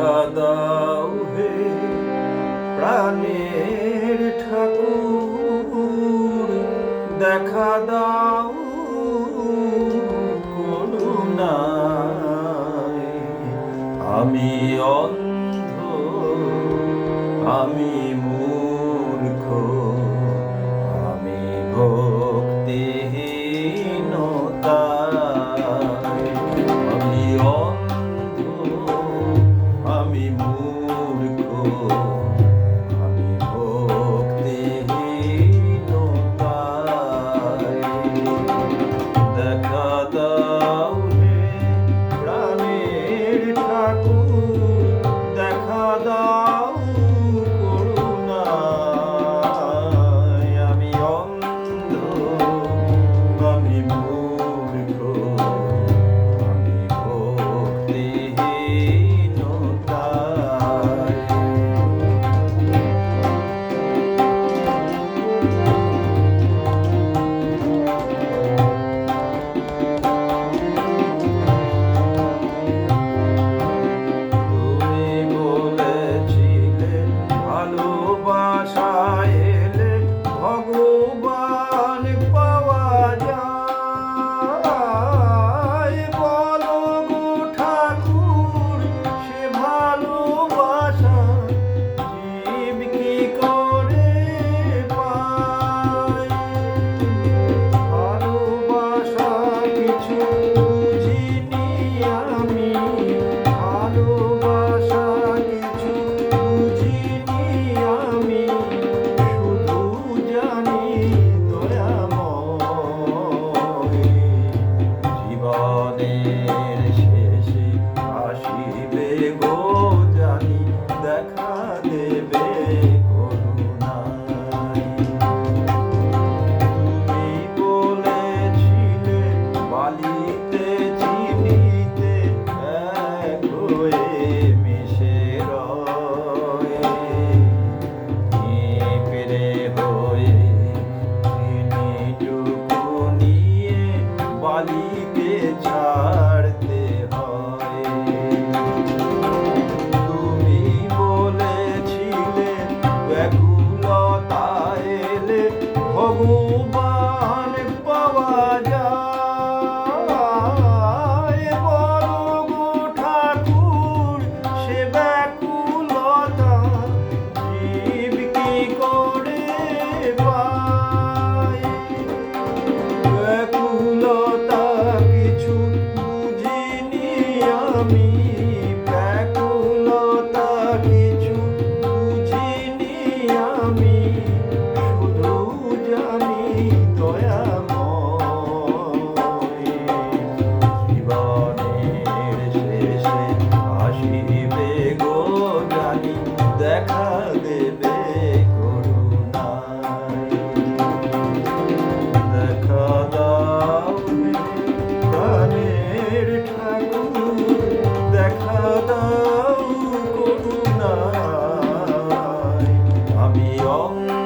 দেখা দাও হে প্রাণের ঠাকুর, দেখা দাও করুণায়। আমি অন্ধ, আমি মূর্খ, আমি ভক্তিহীনতায়। আমি অন্ধ, আমি মূর্খ, আমি ভক্তিহীনতায়। দেখা দাও হে প্রাণের ঠাকুর, দেখা দাও করুণায়। আমি অন্ধ, আমি মূর্খ, আমি ভক্তিহীনতায়। ভালোবাসা এলে ভগবান পাওয়া যায়। বলো গো ঠাকুর, সে ভালোবাসা জীব কি করে পায়? ভালোবাসা কিছু বুঝিনি আমি, ভালোবাসা কিছু বুঝিনি আমি, শুধু জানি দয়াময়। জীবনের শেষে আসিবে গো জানি, দেখা দেবে করুণায়। তুমি বলেছিলে বালিতে চিনিতে এক হয়ে মিশে রয়ে, পিঁপড়ে হয়ে চিনিটুকু নিয়ে বালিকে ছাড়তে হয়। তুমি বলেছিলে ব্যাকুলতা এলে ভগবান পাওয়া যায়। বলো গো ঠাকুর, সে ব্যাকুলতা জীব কি করে পায়? ব্যাকুলতা কিছু বুঝিনি আমি, ব্যাকুলতা কিছু বুঝিনি আমি, শুধু জানি দয়াময়। জীবনের শেষে আসিবে গো জানি, দেখা দেবে করুণায়। দেখা দাও হে প্রাণের ঠাকুর, দেখা দাও করুণায়। আমি অন্ধ,